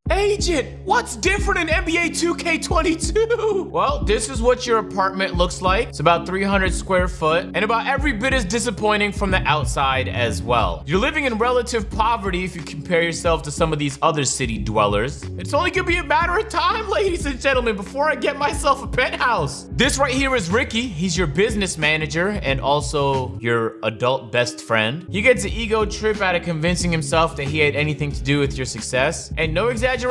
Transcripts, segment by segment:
Agent, what's different in NBA 2K22? Well, this is what your apartment looks like. It's about 300 square foot and about every bit as disappointing from the outside as well. You're living in relative poverty if you compare yourself to some of these other city dwellers. It's only gonna be a matter of time, ladies and gentlemen, before I get myself a penthouse. This right here is Ricky. He's your business manager and also your adult best friend. He gets an ego trip out of convincing himself that he had anything to do with your success. And no exaggeration,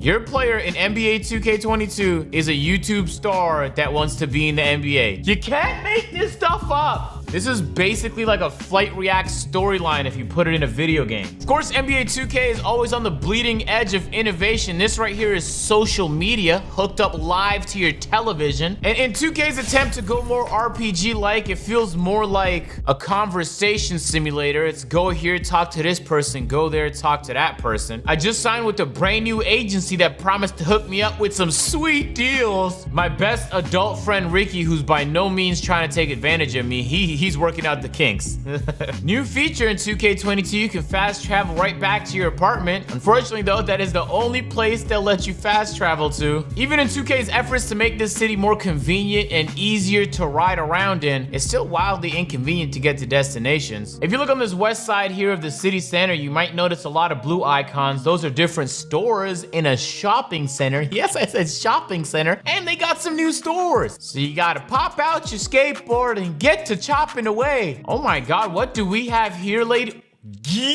your player in NBA 2K22 is a YouTube star that wants to be in the NBA. You can't make this stuff up. This is basically like a Flight React storyline if you put it in a video game. Of course, NBA 2K is always on the bleeding edge of innovation. This right here is social media hooked up live to your television. And in 2K's attempt to go more RPG-like, it feels more like a conversation simulator. It's go here, talk to this person, go there, talk to that person. I just signed with a brand new agency that promised to hook me up with some sweet deals. My best adult friend, Ricky, who's by no means trying to take advantage of me, he's working out the kinks. New feature in 2K22, you can fast travel right back to your apartment. Unfortunately though, that is the only place they'll let you fast travel to. Even in 2K's efforts to make this city more convenient and easier to ride around in, it's still wildly inconvenient to get to destinations. If you look on this west side here of the city center, you might notice a lot of blue icons. Those are different stores in a shopping center. Yes, I said shopping center. And they got some new stores. So you gotta pop out your skateboard and get to chopping away. Oh my God, what do we have here, lady? Yeah!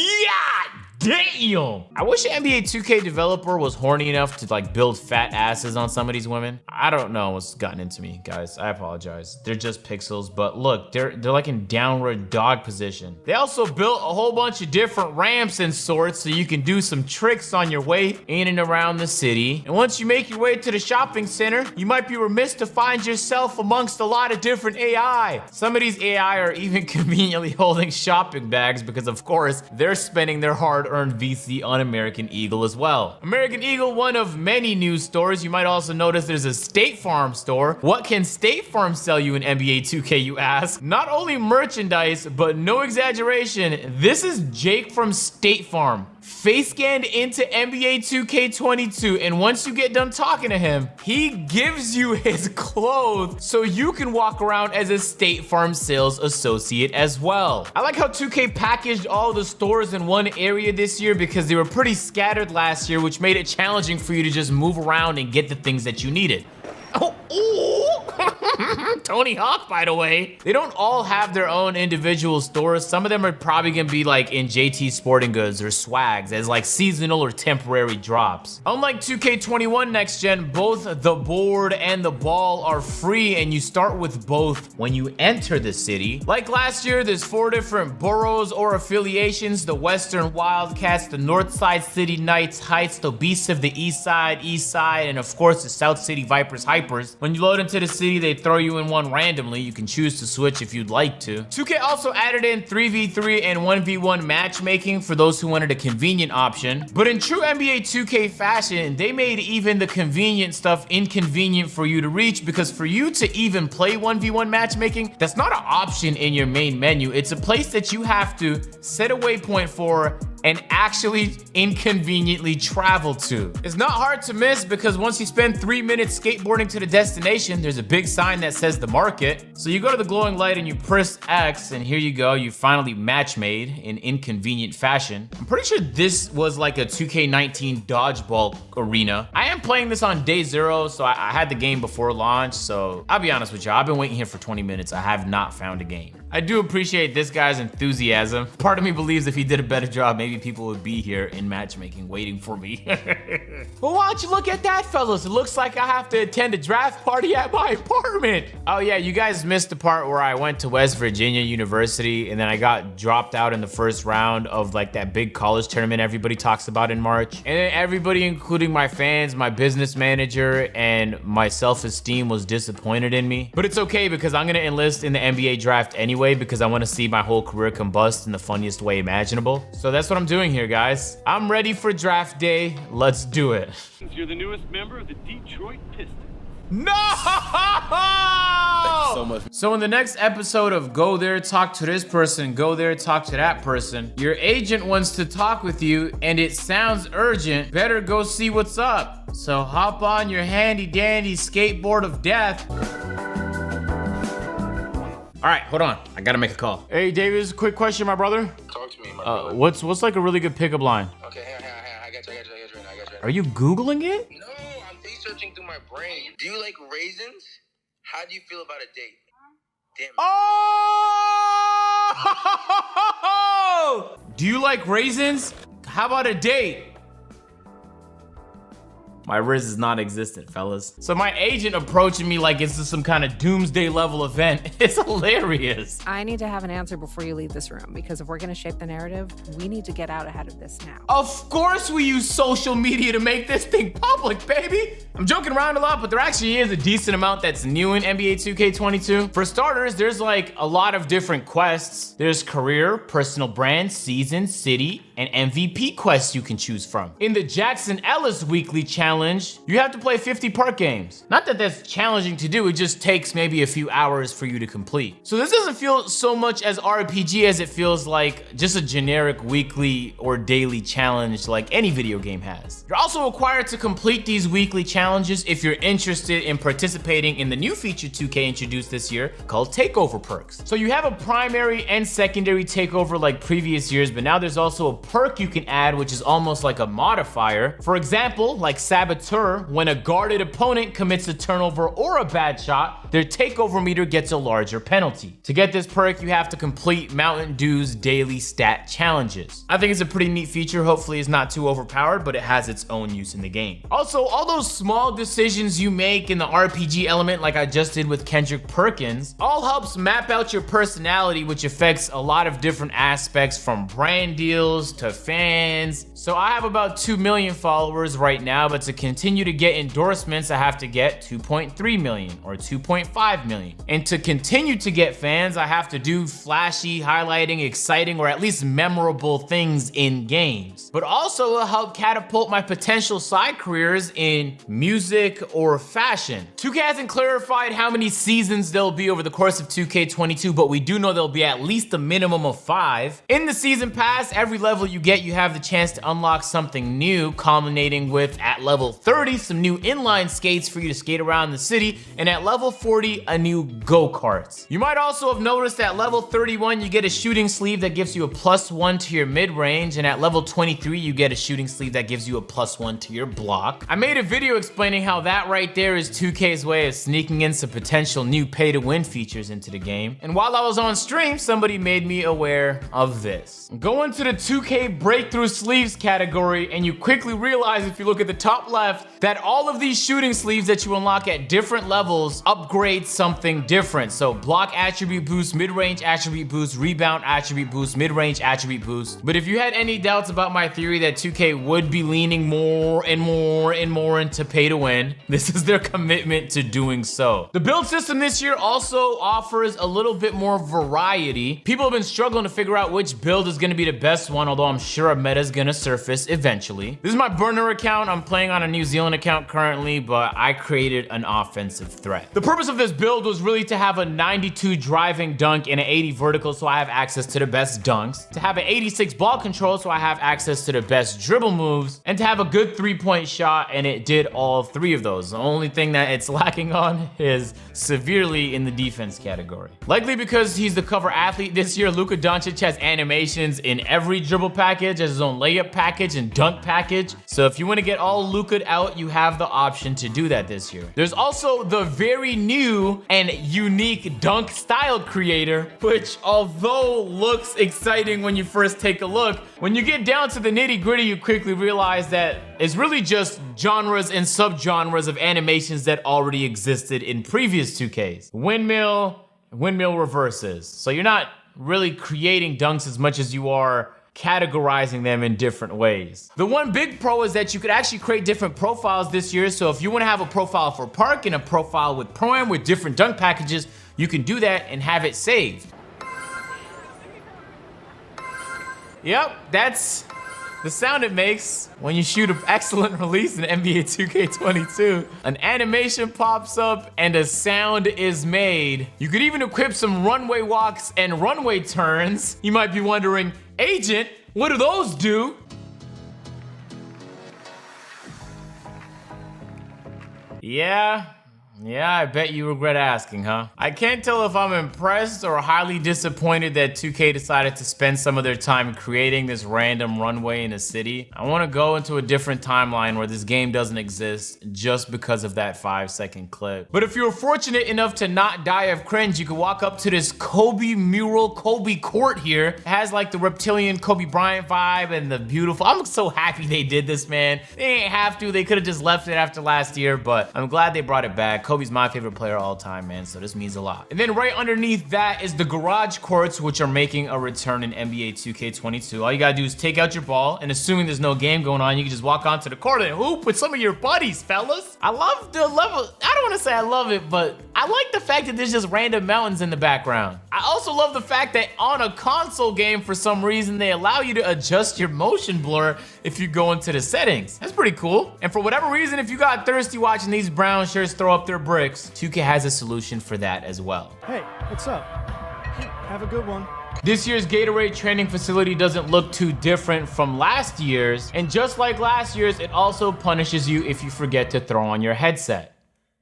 Damn! I wish an NBA 2K developer was horny enough to like build fat asses on some of these women. I don't know what's gotten into me, guys. I apologize. They're just pixels, but look, they're like in downward dog position. They also built a whole bunch of different ramps and sorts so you can do some tricks on your way in and around the city. And once you make your way to the shopping center, you might be remiss to find yourself amongst a lot of different AI. Some of these AI are even conveniently holding shopping bags because of course they're spending their hard-earned VC on American Eagle as well. American Eagle, one of many news stores. You might also notice there's a State Farm store. What can State Farm sell you in NBA 2K, you ask? Not only merchandise, but no exaggeration, this is Jake from State Farm. Face scanned into NBA 2K22, and once you get done talking to him, he gives you his clothes so you can walk around as a State Farm sales associate as well. I like how 2K packaged all the stores in one area this year because they were pretty scattered last year, which made it challenging for you to just move around and get the things that you needed. Oh, Tony Hawk, by the way. They don't all have their own individual stores. Some of them are probably gonna be like in JT Sporting Goods or Swags as like seasonal or temporary drops. Unlike 2K21 Next Gen, both the board and the ball are free and you start with both when you enter the city. Like last year, there's 4 different boroughs or affiliations: the Western Wildcats, the Northside City Knights, Heights, the Beasts of the East Side, and of course the South City Vipers, Hypers. When you load into the city, they throw you in one randomly. You can choose to switch if you'd like to. 2K also added in 3v3 and 1v1 matchmaking for those who wanted a convenient option. But in true NBA 2K fashion, they made even the convenient stuff inconvenient for you to reach, because for you to even play 1v1 matchmaking, that's not an option in your main menu. It's a place that you have to set a waypoint for and actually inconveniently travel to. It's not hard to miss because once you spend 3 minutes skateboarding to the destination, there's a big sign that says the market. So you go to the glowing light and you press X, and here you go, you finally match made in inconvenient fashion. I'm pretty sure this was like a 2K19 dodgeball arena. I am playing this on day 0, so I had the game before launch, so I'll be honest with you, I've been waiting here for 20 minutes. I have not found a game. I do appreciate this guy's enthusiasm. Part of me believes if he did a better job, maybe people would be here in matchmaking waiting for me. Well, why don't you look at that, fellas? It looks like I have to attend a draft party at my apartment. Oh yeah, you guys missed the part where I went to West Virginia University and then I got dropped out in the first round of like that big college tournament everybody talks about in March. And then everybody, including my fans, my business manager, and my self-esteem was disappointed in me. But it's okay because I'm gonna enlist in the NBA draft anyway because I want to see my whole career combust in the funniest way imaginable. So that's what I'm doing here, guys. I'm ready for draft day. Let's do it. You're the newest member of the Detroit Pistons. No! Thank you so much. So in the next episode of Go There, Talk to This Person, Go There, Talk to That Person, your agent wants to talk with you and it sounds urgent. Better go see what's up. So hop on your handy dandy skateboard of death. All right, hold on. I gotta make a call. Hey, Davis, quick question, my brother. Talk to me, my brother. What's like a really good pickup line? Okay, hang on. I got you. Are you Googling it? No, I'm researching through my brain. Do you like raisins? How do you feel about a date? Damn it. Oh! Do you like raisins? How about a date? My Riz is non-existent, fellas. So my agent approaching me like it's some kind of doomsday level event. It's hilarious. I need to have an answer before you leave this room, because if we're gonna shape the narrative, we need to get out ahead of this now. Of course we use social media to make this thing public, baby. I'm joking around a lot, but there actually is a decent amount that's new in NBA 2K22. For starters, there's like a lot of different quests. There's career, personal brand, season, city, and MVP quests you can choose from. In the Jackson Ellis weekly challenge, you have to play 50 park games. Not that that's challenging to do, it just takes maybe a few hours for you to complete. So this doesn't feel so much as RPG as it feels like just a generic weekly or daily challenge like any video game has. You're also required to complete these weekly challenges if you're interested in participating in the new feature 2K introduced this year called Takeover Perks. So you have a primary and secondary takeover like previous years, but now there's also a perk you can add, which is almost like a modifier. For example, like Saboteur, when a guarded opponent commits a turnover or a bad shot, their takeover meter gets a larger penalty. To get this perk, you have to complete Mountain Dew's daily stat challenges. I think it's a pretty neat feature. Hopefully it's not too overpowered, but it has its own use in the game. Also, all those small decisions you make in the RPG element, like I just did with Kendrick Perkins, all helps map out your personality, which affects a lot of different aspects from brand deals to fans. So I have about 2 million followers right now, but to continue to get endorsements, I have to get 2.3 million or 2.5 million. And to continue to get fans, I have to do flashy, highlighting, exciting, or at least memorable things in games. But also it'll help catapult my potential side careers in music or fashion. 2K hasn't clarified how many seasons there'll be over the course of 2K22, but we do know there'll be at least a minimum of 5. In the season pass, every level you get, you have the chance to unlock something new, culminating with, at level 30, some new inline skates for you to skate around the city, and at level 40, a new go-kart. You might also have noticed at level 31, you get a shooting sleeve that gives you a +1 to your mid-range, and at level 23, you get a shooting sleeve that gives you a +1 to your block. I made a video explaining how that right there is 2K's way of sneaking in some potential new pay-to-win features into the game. And while I was on stream, somebody made me aware of this. Go into the 2K Breakthrough Sleeves category, and you quickly realize, if you look at the top left, that all of these shooting sleeves that you unlock at different levels upgrade something different. So block attribute boost, mid-range attribute boost, rebound attribute boost, mid-range attribute boost. But if you had any doubts about my theory that 2K would be leaning more and more and more into pay to win, this is their commitment to doing so. The build system this year also offers a little bit more variety. People have been struggling to figure out which build is going to be the best one, although I'm sure a meta is going to surface eventually. This is my burner account. I'm playing on a New Zealand account currently, but I created an offensive threat. The purpose of this build was really to have a 92 driving dunk and an 80 vertical, so I have access to the best dunks, to have an 86 ball control, so I have access to the best dribble moves, and to have a good 3-point shot, and it did all 3 of those. The only thing that it's lacking on is severely in the defense category. Likely because he's the cover athlete this year, Luka Doncic has animations in every dribble package, has his own layup package and dunk package. So if you want to get all Luka out, you have the option to do that this year. There's also the very new and unique dunk style creator, which although looks exciting when you first take a look, when you get down to the nitty gritty, you quickly realize that it's really just genres and subgenres of animations that already existed in previous 2Ks. Windmill reverses. So you're not really creating dunks as much as you are categorizing them in different ways. The one big pro is that you could actually create different profiles this year. So if you want to have a profile for Park and a profile with Pro-Am with different dunk packages, you can do that and have it saved. Yep, that's The sound it makes when you shoot an excellent release in NBA 2K22. An animation pops up and a sound is made. You could even equip some runway walks and runway turns. You might be wondering, Agent, what do those do? Yeah, I bet you regret asking, huh? I can't tell if I'm impressed or highly disappointed that 2K decided to spend some of their time creating this random runway in a city. I want to go into a different timeline where this game doesn't exist just because of that 5-second clip. But if you're fortunate enough to not die of cringe, you can walk up to this Kobe mural, Kobe court here. It has like the reptilian Kobe Bryant vibe and the beautiful. I'm so happy they did this, man. They didn't have to. They could have just left it after last year, but I'm glad they brought it back. Kobe's my favorite player of all time, man, so this means a lot. And then right underneath that is the garage courts, which are making a return in NBA 2K22. All you gotta do is take out your ball, and assuming there's no game going on, you can just walk onto the court and hoop with some of your buddies, fellas. I love the level. I don't want to say I love it, but I like the fact that there's just random mountains in the background. I also love the fact that on a console game, for some reason, they allow you to adjust your motion blur if you go into the settings. That's pretty cool. And for whatever reason, if you got thirsty watching these brown shirts throw up their bricks, 2K has a solution for that as well. Hey, what's up? Have a good one. This year's Gatorade training facility doesn't look too different from last year's, and just like last year's, it also punishes you if you forget to throw on your headset.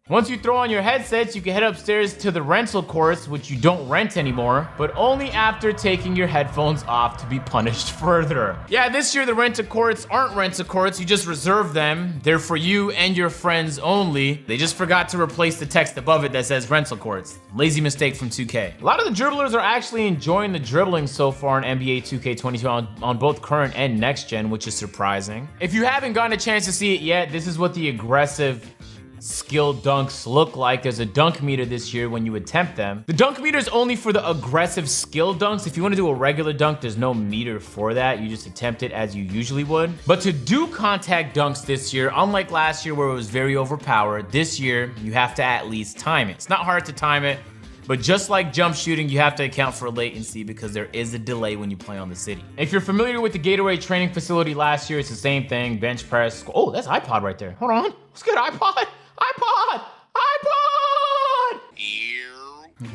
Once you throw on your headsets, you can head upstairs to the rental course, which you don't rent anymore, but only after taking your headphones off to be punished further. Yeah, this year the rental courts aren't rental courts, you just reserve them. They're for you and your friends only. They just forgot to replace the text above it that says rental courts. Lazy mistake from 2K. A lot of the dribblers are actually enjoying the dribbling so far in NBA 2K22 on both current and next gen, which is surprising. If you haven't gotten a chance to see it yet, this is what the aggressive skill dunks look like. There's a dunk meter this year when you attempt them. The dunk meter is only for the aggressive skill dunks. If you want to do a regular dunk, there's no meter for that. You just attempt it as you usually would. But to do contact dunks this year, unlike last year where it was very overpowered, this year you have to at least time it. It's not hard to time it, but just like jump shooting, you have to account for latency because there is a delay when you play on the city. If you're familiar with the Gatorade training facility last year, it's the same thing, bench press. Oh, that's iPod right there. Hold on, what's good, iPod? iPod!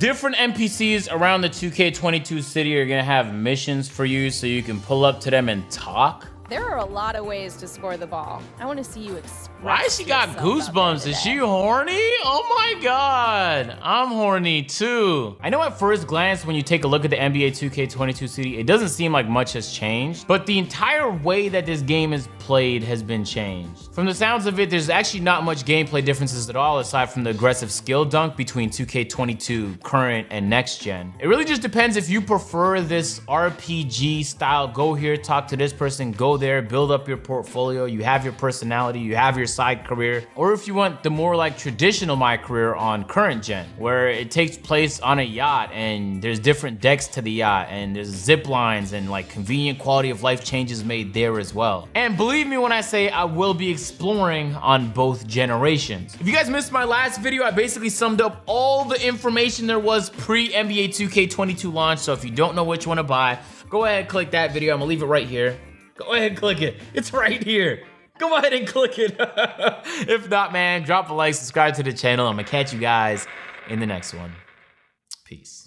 Different NPCs around the 2K22 city are gonna have missions for you so you can pull up to them and talk. There are a lot of ways to score the ball. I want to see you express. Why she got goosebumps? Is she horny? Oh my god, I'm horny too. I know at first glance when you take a look at the NBA 2K22 city, it doesn't seem like much has changed, but the entire way that this game is played has been changed. From the sounds of it, there's actually not much gameplay differences at all aside from the aggressive skill dunk between 2K22 current and next gen. It really just depends if you prefer this RPG style, go here, talk to this person, go there, build up your portfolio, you have your personality, you have your side career, or if you want the more like traditional My Career on current gen, where it takes place on a yacht and there's different decks to the yacht and there's zip lines and like convenient quality of life changes made there as well. And believe me when I say I will be exploring on both generations. If you guys missed my last video, I basically summed up all the information there was pre-NBA 2K22 launch, so if you don't know which one to buy, go ahead and click that video. I'm gonna leave it right here. Go ahead and click it. It's right here. Go ahead and click it. If not, man, drop a like, subscribe to the channel. I'm gonna catch you guys in the next one. Peace.